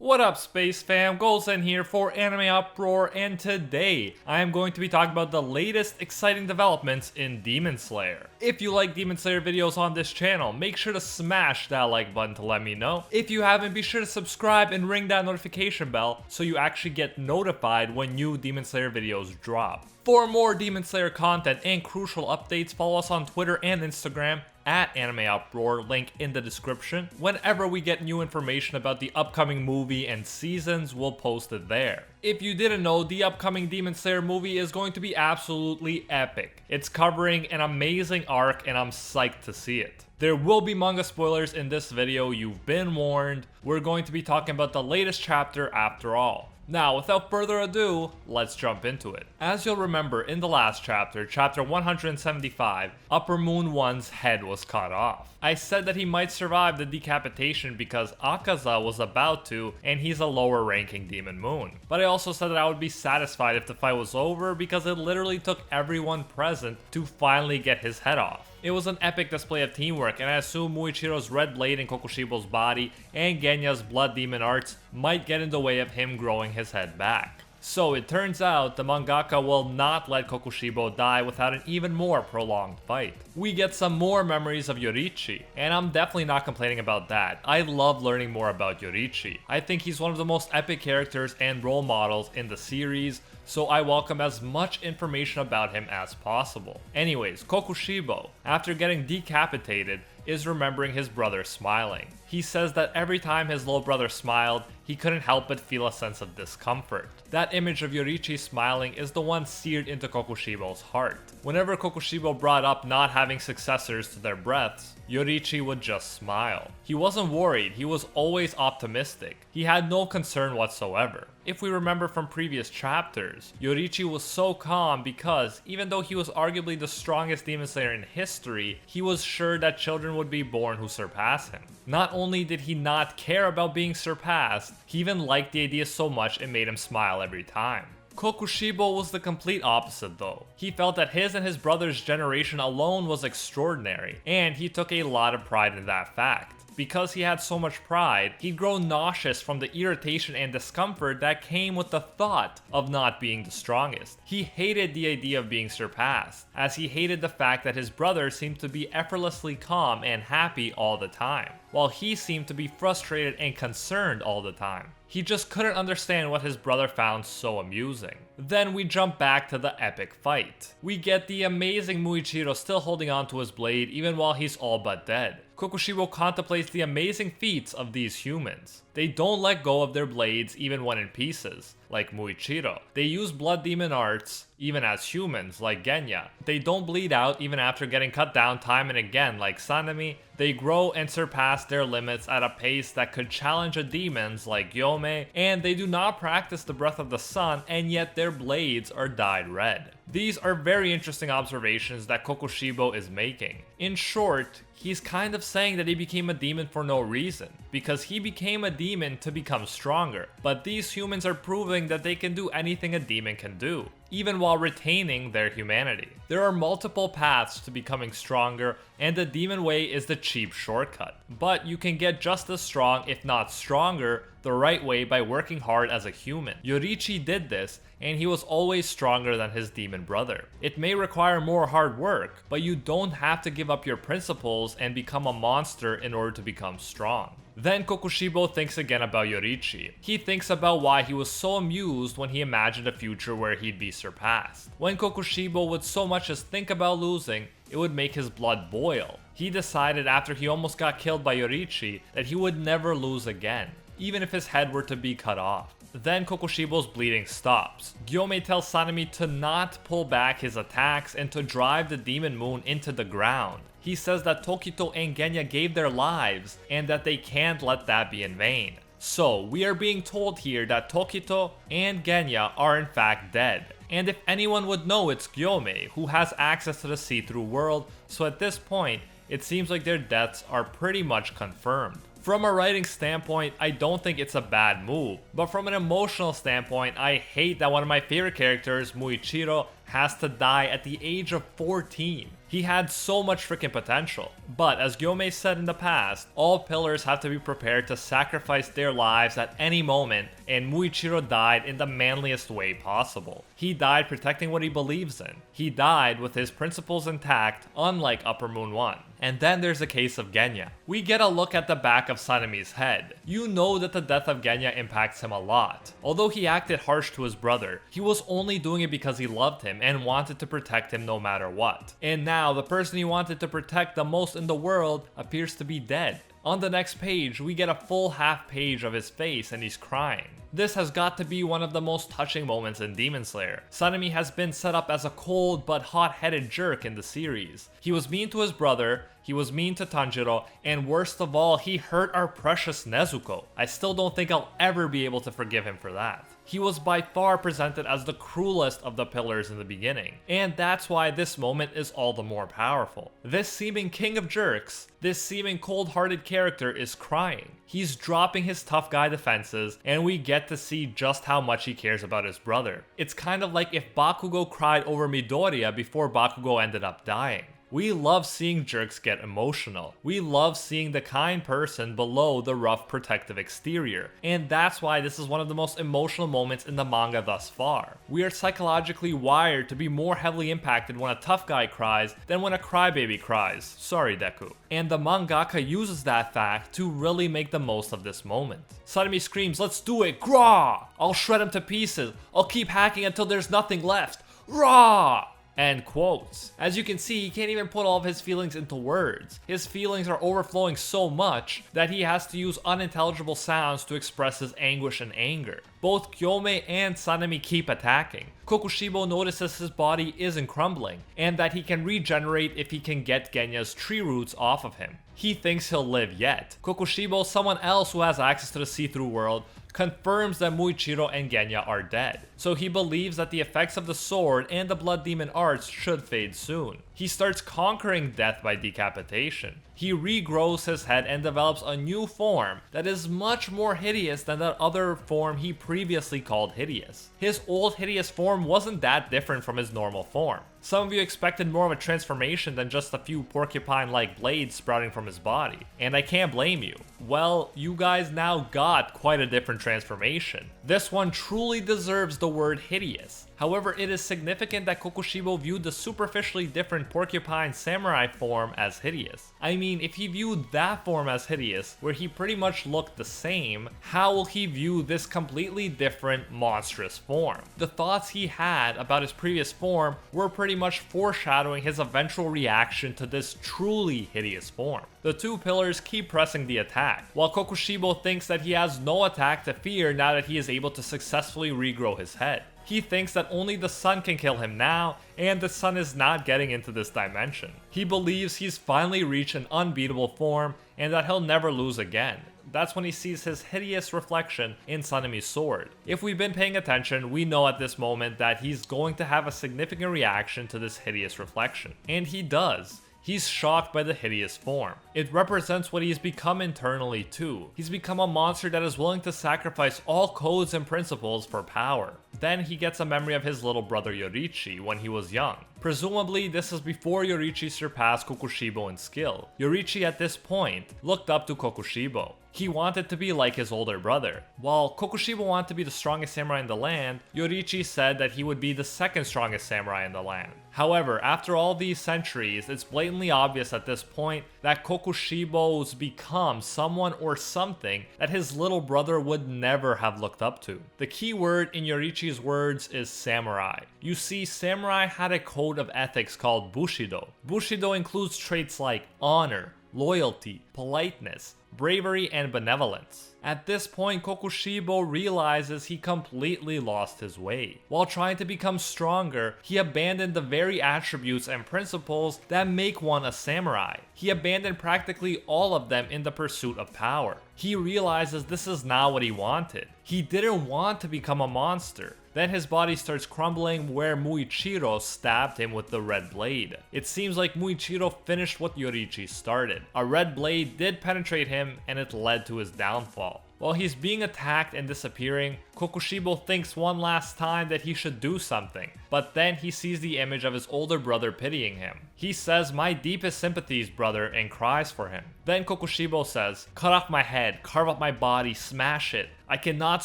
What up, Space Fam? Golsen here for AnimeUproar, and today I am going to be talking about the latest exciting developments in Demon Slayer. If you like Demon Slayer videos on this channel, make sure to smash that like button to let me know. If you haven't, be sure to subscribe and ring that notification bell so you actually get notified when new Demon Slayer videos drop. For more Demon Slayer content and crucial updates, follow us on Twitter and Instagram at AnimeUproar, link in the description. Whenever we get new information about the upcoming movie and seasons, we'll post it there. If you didn't know, the upcoming Demon Slayer movie is going to be absolutely epic. It's covering an amazing arc and I'm psyched to see it. There will be manga spoilers in this video, you've been warned. We're going to be talking about the latest chapter after all. Now, without further ado, let's jump into it. As you'll remember, in the last chapter, chapter 175, Upper Moon 1's head was cut off. I said that he might survive the decapitation because Akaza was about to, and he's a lower ranking Demon Moon. But I also said that I would be satisfied if the fight was over because it literally took everyone present to finally get his head off. It was an epic display of teamwork, and I assume Muichiro's red blade in KokuShibo's body and Genya's blood demon arts might get in the way of him growing his head back. So it turns out the mangaka will not let KokuShibo die without an even more prolonged fight. We get some more memories of Yoriichi, and I'm definitely not complaining about that. I love learning more about Yoriichi. I think he's one of the most epic characters and role models in the series, so I welcome as much information about him as possible. Anyways, KokuShibo, after getting decapitated, is remembering his brother smiling. He says that every time his little brother smiled, he couldn't help but feel a sense of discomfort. That image of Yoriichi smiling is the one seared into KokuShibo's heart. Whenever KokuShibo brought up not having successors to their breaths, Yoriichi would just smile. He wasn't worried, he was always optimistic. He had no concern whatsoever. If we remember from previous chapters, Yoriichi was so calm because even though he was arguably the strongest Demon Slayer in history, he was sure that children would be born who surpass him. Not only did he not care about being surpassed, he even liked the idea so much it made him smile every time. KokuShibo was the complete opposite though. He felt that his and his brother's generation alone was extraordinary, and he took a lot of pride in that fact. Because he had so much pride, he'd grow nauseous from the irritation and discomfort that came with the thought of not being the strongest. He hated the idea of being surpassed, as he hated the fact that his brother seemed to be effortlessly calm and happy all the time, while he seemed to be frustrated and concerned all the time. He just couldn't understand what his brother found so amusing. Then we jump back to the epic fight. We get the amazing Muichiro still holding on to his blade even while he's all but dead. KokuShibo contemplates the amazing feats of these humans. They don't let go of their blades even when in pieces, like Muichiro. They use blood demon arts even as humans, like Genya. They don't bleed out even after getting cut down time and again, like Sanemi. They grow and surpass their limits at a pace that could challenge a demons like Gyome, and they do not practice the breath of the sun, and yet their blades are dyed red. These are very interesting observations that KokuShibo is making. In short, he's kind of saying that he became a demon for no reason, because he became a demon to become stronger. But these humans are proving that they can do anything a demon can do, even while retaining their humanity. There are multiple paths to becoming stronger, and the demon way is the cheap shortcut. But you can get just as strong, if not stronger, the right way by working hard as a human. Yoriichi did this, and he was always stronger than his demon brother. It may require more hard work, but you don't have to give up your principles and become a monster in order to become strong. Then KokuShibo thinks again about Yoriichi. He thinks about why he was so amused when he imagined a future where he'd be surpassed. When KokuShibo would so much as think about losing, it would make his blood boil. He decided after he almost got killed by Yoriichi that he would never lose again, even if his head were to be cut off. Then KokuShibo's bleeding stops. Gyome tells Sanemi to not pull back his attacks and to drive the Demon Moon into the ground. He says that Tokito and Genya gave their lives and that they can't let that be in vain. So we are being told here that Tokito and Genya are in fact dead. And if anyone would know, it's Gyome, who has access to the see-through world, so at this point, it seems like their deaths are pretty much confirmed. From a writing standpoint, I don't think it's a bad move, but from an emotional standpoint, I hate that one of my favorite characters, Muichiro, has to die at the age of 14. He had so much freaking potential. But as Gyomei said in the past, all pillars have to be prepared to sacrifice their lives at any moment, and Muichiro died in the manliest way possible. He died protecting what he believes in. He died with his principles intact, unlike Upper Moon 1. And then there's the case of Genya. We get a look at the back of Sanemi's head. You know that the death of Genya impacts him a lot. Although he acted harsh to his brother, he was only doing it because he loved him and wanted to protect him no matter what. And now the person he wanted to protect the most in the world appears to be dead. On the next page, we get a full half page of his face and he's crying. This has got to be one of the most touching moments in Demon Slayer. Sanemi has been set up as a cold but hot-headed jerk in the series. He was mean to his brother, he was mean to Tanjiro, and worst of all, he hurt our precious Nezuko. I still don't think I'll ever be able to forgive him for that. He was by far presented as the cruelest of the pillars in the beginning, and that's why this moment is all the more powerful. This seeming king of jerks, this seeming cold-hearted character is crying. He's dropping his tough guy defenses, and we get to see just how much he cares about his brother. It's kind of like if Bakugo cried over Midoriya before Bakugo ended up dying. We love seeing jerks get emotional. We love seeing the kind person below the rough protective exterior. And that's why this is one of the most emotional moments in the manga thus far. We are psychologically wired to be more heavily impacted when a tough guy cries than when a crybaby cries. Sorry, Deku. And the mangaka uses that fact to really make the most of this moment. Sanemi screams, "Let's do it! Grah! I'll shred him to pieces. I'll keep hacking until there's nothing left. Rah!" End quotes. As you can see, he can't even put all of his feelings into words. His feelings are overflowing so much that he has to use unintelligible sounds to express his anguish and anger. Both Gyomei and Sanemi keep attacking. KokuShibo notices his body isn't crumbling, and that he can regenerate if he can get Genya's tree roots off of him. He thinks he'll live yet. KokuShibo, someone else who has access to the see-through world, confirms that Muichiro and Genya are dead, so he believes that the effects of the sword and the blood demon arts should fade soon. He starts conquering death by decapitation. He regrows his head and develops a new form that is much more hideous than that other form he previously called hideous. His old hideous form wasn't that different from his normal form. Some of you expected more of a transformation than just a few porcupine-like blades sprouting from his body, and I can't blame you. Well, you guys now got quite a different transformation. This one truly deserves the word hideous. However, it is significant that KokuShibo viewed the superficially different porcupine samurai form as hideous. I mean, if he viewed that form as hideous, where he pretty much looked the same, how will he view this completely different monstrous form? The thoughts he had about his previous form were pretty much foreshadowing his eventual reaction to this truly hideous form. The two pillars keep pressing the attack, while KokuShibo thinks that he has no attack to fear now that he is able to successfully regrow his head. He thinks that only the sun can kill him now, and the sun is not getting into this dimension. He believes he's finally reached an unbeatable form, and that he'll never lose again. That's when he sees his hideous reflection in Sanemi's sword. If we've been paying attention, we know at this moment that he's going to have a significant reaction to this hideous reflection. And he does. He's shocked by the hideous form. It represents what he's become internally too. He's become a monster that is willing to sacrifice all codes and principles for power. Then he gets a memory of his little brother Yoriichi when he was young. Presumably, this is before Yoriichi surpassed KokuShibo in skill. Yoriichi at this point looked up to KokuShibo. He wanted to be like his older brother. While KokuShibo wanted to be the strongest samurai in the land, Yoriichi said that he would be the second strongest samurai in the land. However, after all these centuries, it's blatantly obvious at this point that KokuShibo's become someone or something that his little brother would never have looked up to. The key word in Yoriichi's words is samurai. You see, samurai had a code of ethics called Bushido. Bushido includes traits like honor, loyalty, politeness, bravery, and benevolence. At this point, KokuShibo realizes he completely lost his way. While trying to become stronger, he abandoned the very attributes and principles that make one a samurai. He abandoned practically all of them in the pursuit of power. He realizes this is not what he wanted. He didn't want to become a monster. Then his body starts crumbling where Muichiro stabbed him with the red blade. It seems like Muichiro finished what Yoriichi started. A red blade did penetrate him and it led to his downfall. While he's being attacked and disappearing, KokuShibo thinks one last time that he should do something, but then he sees the image of his older brother pitying him. He says, "My deepest sympathies, brother," and cries for him. Then KokuShibo says, "Cut off my head, carve up my body, smash it. I cannot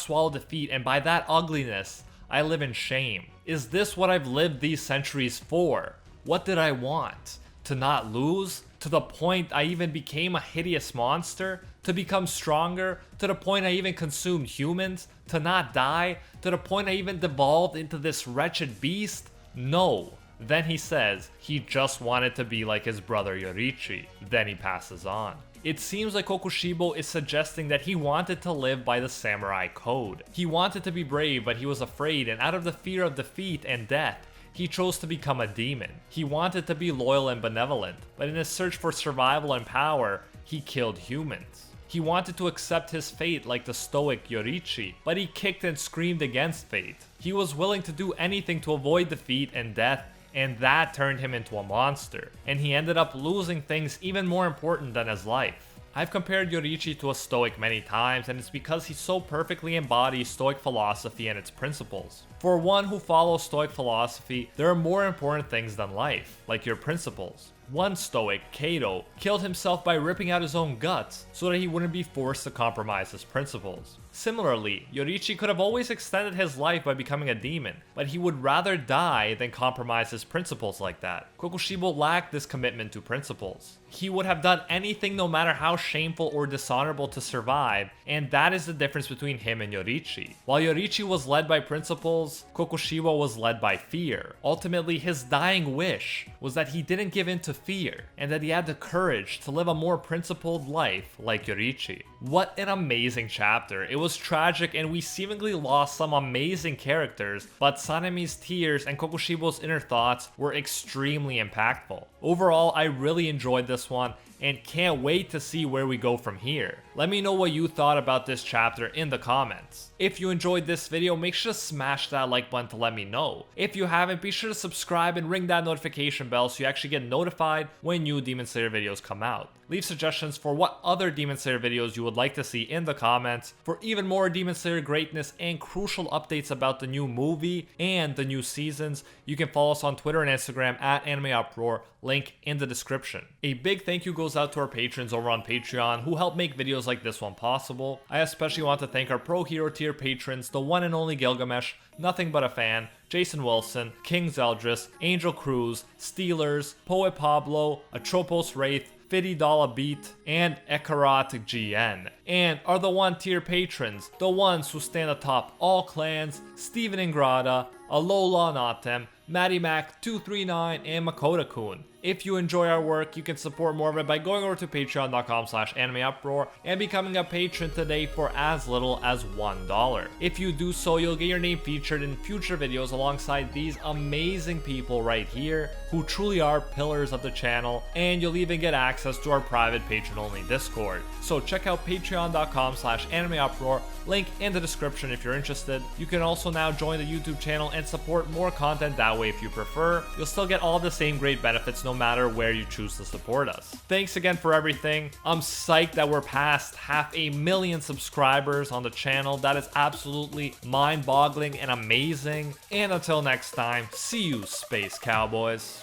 swallow defeat, and by that ugliness, I live in shame. Is this what I've lived these centuries for? What did I want? To not lose? To the point I even became a hideous monster? To become stronger? To the point I even consumed humans? To not die? To the point I even devolved into this wretched beast? No." Then he says he just wanted to be like his brother Yoriichi. Then he passes on. It seems like KokuShibo is suggesting that he wanted to live by the samurai code. He wanted to be brave, but he was afraid, and out of the fear of defeat and death, he chose to become a demon. He wanted to be loyal and benevolent, but in his search for survival and power, he killed humans. He wanted to accept his fate like the stoic Yoriichi, but he kicked and screamed against fate. He was willing to do anything to avoid defeat and death, and that turned him into a monster. And he ended up losing things even more important than his life. I've compared Yoriichi to a stoic many times, and it's because he so perfectly embodies stoic philosophy and its principles. For one who follows stoic philosophy, there are more important things than life, like your principles. One stoic, Kato, killed himself by ripping out his own guts so that he wouldn't be forced to compromise his principles. Similarly, Yoriichi could have always extended his life by becoming a demon, but he would rather die than compromise his principles like that. KokuShibo lacked this commitment to principles. He would have done anything no matter how shameful or dishonorable to survive, and that is the difference between him and Yoriichi. While Yoriichi was led by principles, KokuShibo was led by fear. Ultimately, his dying wish was that he didn't give in to fear, and that he had the courage to live a more principled life like Yoriichi. What an amazing chapter. It was tragic and we seemingly lost some amazing characters, but Sanemi's tears and KokuShibo's inner thoughts were extremely impactful. Overall, I really enjoyed this one and can't wait to see where we go from here. Let me know what you thought about this chapter in the comments. If you enjoyed this video, make sure to smash that like button to let me know. If you haven't, be sure to subscribe and ring that notification bell so you actually get notified when new Demon Slayer videos come out. Leave suggestions for what other Demon Slayer videos you would like to see in the comments. For even more Demon Slayer greatness and crucial updates about the new movie and the new seasons, you can follow us on Twitter and Instagram at AnimeUproar, link in the description. A big thank you goes out to our patrons over on Patreon who help make videos like this one possible. I especially want to thank our Pro Hero tier patrons, the one and only Gilgamesh, Nothing But a Fan, Jason Wilson, King Zeldris, Angel Cruz, Steelers, Poet Pablo, Atropos Wraith, $50 Beat, and Ekarat GN. And are the 1 tier patrons, the ones who stand atop all clans, Steven Ingrata, Alola Natem, Maddie Mac 239, and Makoto-kun. If you enjoy our work, you can support more of it by going over to patreon.com/AnimeUproar and becoming a patron today for as little as $1. If you do so, you'll get your name featured in future videos alongside these amazing people right here, who truly are pillars of the channel, and you'll even get access to our private patron-only Discord. So check out patreon.com/AnimeUproar, link in the description if you're interested. You can also now join the YouTube channel and support more content that way if you prefer. You'll still get all the same great benefits no matter where you choose to support us. Thanks again for everything. I'm psyched that we're past 500,000 subscribers on the channel. That is absolutely mind-boggling and amazing. And until next time, see you, Space Cowboys.